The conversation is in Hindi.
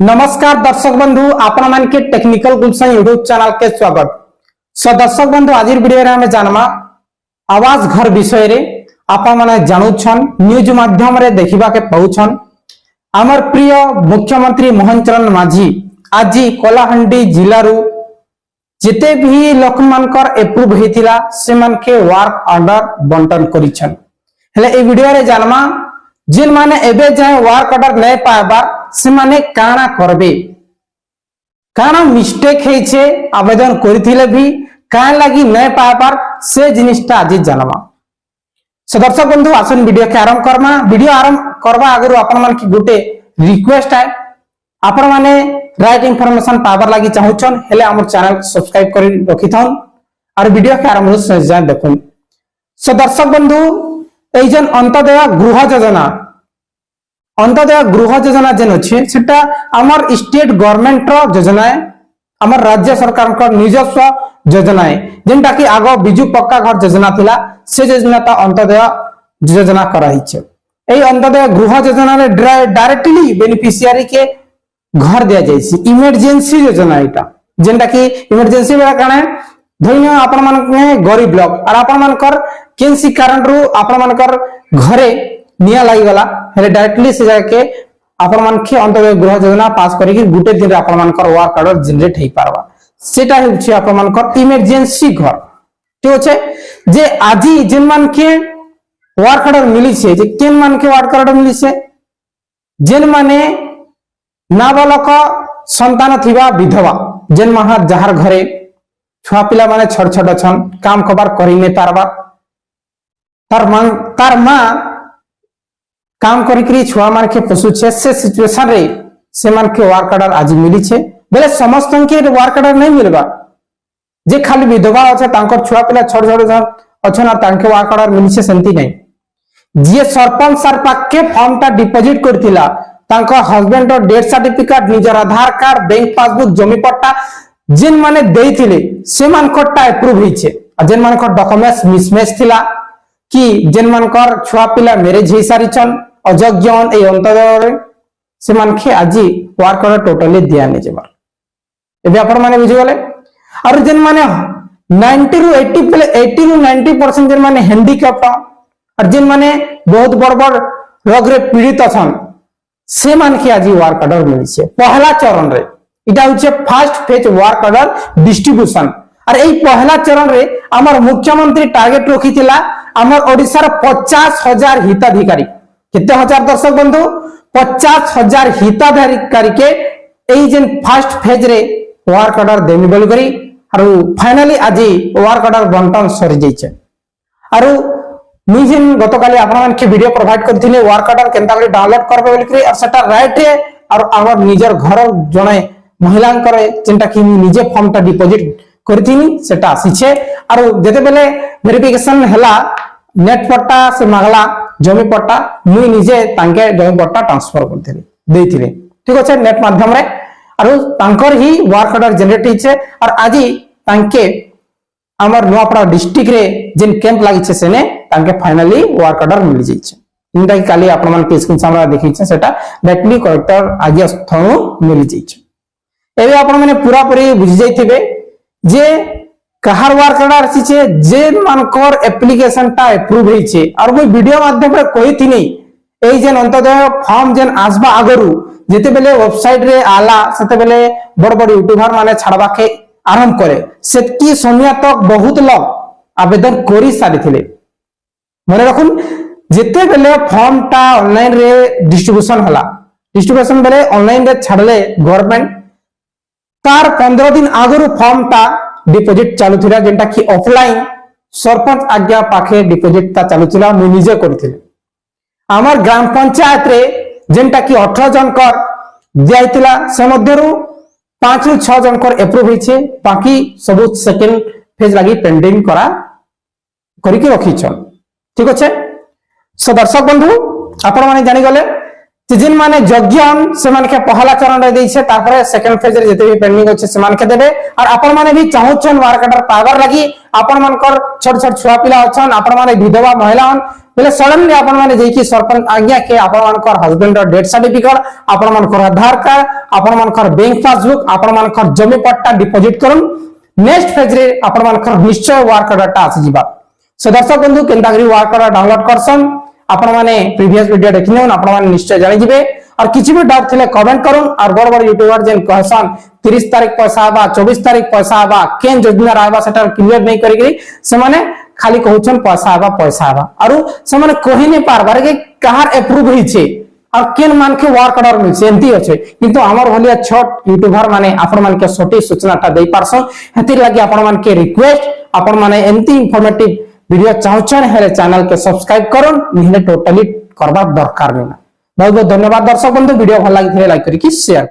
नमस्कार दर्शक बंधु आपण मान के टेक्निकल गुलशन यूट्यूब चैनल के स्वागत। सो दर्शक बंधु आज वीडियो रे हमें जानमा आवास घर विषय रे आपण माने जानुछन न्यूज माध्यम रे देखिबा के पाउछन। हमर प्रिय मुख्यमंत्री मोहन चरण माझी आज कोलाहांडी जिल्ला रु जेते भी लोक मानकर अप्रूव हेतिला से मान के वर्क ऑर्डर बंटन करिछन। हेले ए वीडियो रे जानमा जिन माने एबे जाय वर्क ऑर्डर नै पाबा से माने काना करबे काना मिस्टेक हेछे आवेदन करिथिले भी कान लागि नै पाबार से जिनिसटा आज जानमा। सो दर्शक बंधु आसन वीडियो के आरंभ करमा। वीडियो आरंभ करबा आगरु आपण मान की गुटे रिक्वेस्ट है आपण माने राइट इंफॉर्मेशन पावर लागि चाहुछन हेले हमर चैनल सब्सक्राइब करि रखिथन और वीडियो के आरंभ से जाय देखुन। सो दर्शक बंधु एजन अंत्योदय गृह योजना जेन अछि सेटा हमर स्टेट गवर्नमेंट रो योजना है, हमर राज्य सरकार को निजस्व योजना है जेनटा कि आगो बिजू पक्का घर योजना थिला से योजना ता अंत्योदय योजना कराई छै। एई अंत्योदय गृह योजना रे डायरेक्टली बेनिफिशियरी के घर दिया जाय छै। इमरजेंसी योजना एटा जेनटा कि इमरजेंसी बेला काने धइया आपण मान गरीब लोग और आपण मानकर केनसी कारण रु आपण मानकर घरे निया लागि गला हेले डायरेक्टली से जाके आपण मान के अंत्योदय गृह योजना पास करी कि गुटे दिन रे आपण मानकर वर्क ऑर्डर जनरेट हेई पारबा सेटा होछि आपण मानकर इमरजेंसी घर। ठीक अछि जे आजि जिन मान के वर्क ऑर्डर मिली छे जे केन मान के वर्क ऑर्डर मिली छे जेन माने नाबालक संतान थिबा विधवा जेन महा जहार घरे छुआ पिला माने छोट छोट छन काम कबार करि नै पारबा तार मां काम करी छुआ मान के पशु छे से सिचुएशन रे से मान के वर्क ऑर्डर आज मिली छे बेले समस्त के वर्क ऑर्डर नहीं मिलबा जे खाली विधवा अछि तांकर छुआ पिला छोट छोट अछि ना तांके वर्क ऑर्डर मिली छे सेंती नहीं। जे सरपंच सरपंच के फॉर्म ता डिपॉजिट करथिला तांको हस्बैंड और डेथ सर्टिफिकेट निजर आधार कार्ड बैंक पासबुक जमी पट्टा जिन माने देइथिले से मान कोटा अप्रूव होई छे आ जिन मान को डॉक्यूमेंट्स मिसमैच थिला कि जिन मान कर छुआ पिला मैरिज हेई सारी छन अजज्ञन ए अंतदय से मान के आजि वर्क ऑर्डर टोटली दिया नै जेबार एबे आपण माने बुझि गेले। और जिन माने 90 रु 90% जिन माने हैंडीकैप और जिन माने बहुत बड़ रोग रे पीड़ित अछन से मान के आजि वर्क ऑर्डर मिली छे पहला चरण रे। इटा होचे first phase work order distribution और एई पहला चरण रे हमर मुख्यमंत्री टारगेट रखिथिला हमर ओडिसा रे 50,000 हिताधिकारी कितने हजार दर्शक बंधु 50,000 हिताधिकारी के एई जेन फर्स्ट फेज रे वर्क ऑर्डर देमी बोल करी और फाइनली आज वर्क ऑर्डर बंटन सरी जाइछे। और मुई जेन गतकाली आपण मान के वीडियो प्रोवाइड करथिले वर्क ऑर्डर केनता करी डाउनलोड करबे बोल करी और सेटा राइट रे और हमर निजर घर जणे महिला करे जेनटा कि निजे फॉर्म ता डिपॉजिट करथिनी सेटा आसीछे और जते बेले वेरिफिकेशन हला नेट पट्टा से मागला जमी पट्टा मुई निजे तांके जमी पट्टा ट्रांसफर करथिले देथिले। ठीक अछि नेट माध्यम रे और तांकर ही वर्क ऑर्डर जनरेट हिचे और आजि तांके हमर नोआपड़ा डिस्ट्रिक्ट रे जेन कैंप लागि छे सेने तांके फाइनली वर्क ऑर्डर मिल जाइछे इनटा कि काली आपण मान के स्क्रीन सामने देखि छे सेटा डायरेक्टली कलेक्टर आगे स्थनु मिल जाइछे। एबे आपण माने पूरा पूरी बुझि जाइथिबे जे कहार वर्क ऑर्डर आसीछे जेन मानकर एप्लीकेशन ता अप्रूव होइछे और वो वीडियो माध्यम रे कहिथिनी एई जेन अंतदय फॉर्म जेन आसबा आगरु जेते बेले वेबसाइट रे आला सेते बेले बड़ बड़ यूट्यूबर माने छाड़बा के आरंभ करे सेतकी समय तक बहुत लोग आवेदन करि सारिथिले। मने रखुन जेते बेले फॉर्म ता ऑनलाइन रे डिस्ट्रीब्यूशन बेले ऑनलाइन रे छाड़ले गवर्नमेंट तार 15 दिन आगरु फॉर्म ता डिपॉजिट चालू थिला जेंटा कि ऑफलाइन सरपंच आज्ञा पाखे डिपॉजिट ता चालू थिला मु निजे करथिले। हमर ग्राम पंचायत रे जेंटा कि 18 जन कर दियाइतिला से मध्यरु 5 रु 6 जन कर अप्रूव होइछे बाकी सब सेकंड फेज लागि पेंडिंग करा करि के रखिछन। ठीक अछि सो दर्शक बंधु आपण माने जानि गले जिन माने योग्यन से मान के पहला चरण रे दैछे तारपरे सेकंड फेज रे जते भी पेंडिंग अछि से मान के देबे और आपण माने भी चाहउछन वर्क ऑर्डर पावर लागि आपण मानकर छोट छोट छुआ पिला अछन आपण माने विधवा महिला हन बेले सडनली आपण माने जेकी सरपंच आज्ञा के आपण मानकर हस्बैंड डेथ सर्टिफिकेट आपण मानकर आधार कार्ड आपण मानकर बैंक पासबुक आपण मानकर जमी पट्टा डिपॉजिट करन नेक्स्ट फेज रे आपण मानकर निश्चय वर्क ऑर्डर टा आसी जिबा। सो दर्शक बंधु केनता करी वर्क ऑर्डर डाउनलोड करसन आपण माने प्रीवियस वीडियो देखिनोन आपण माने निश्चय जानि जिबे और किछि भी डाउट थिले कमेंट करूं और बड़ बड़ यूट्यूबर जेन कहसन 30 तारीख पैसा आबा 24 तारीख पैसा आबा केन योजना रहबा सेटा क्लियर नहीं करी से माने खाली कहउछन पैसा आबा और से माने कहि नहीं पारबार के कहार अप्रूव होई छे और केन मान के वर्क ऑर्डर मिल से एंती अछि किंतु हमर भलिया छोट यूट्यूबर माने आपण मान के सटीक सूचना ता देई पारसन हेति लागि आपण मान के रिक्वेस्ट आपण माने एंती इंफॉर्मेटिव वीडियो चाहछन हेले चैनल के सब्सक्राइब करन निहले टोटली करबा दरकार नहीं। बहुत बहुत धन्यवाद दर्शक बंधु वीडियो भल लगी लाइक करी शेयर।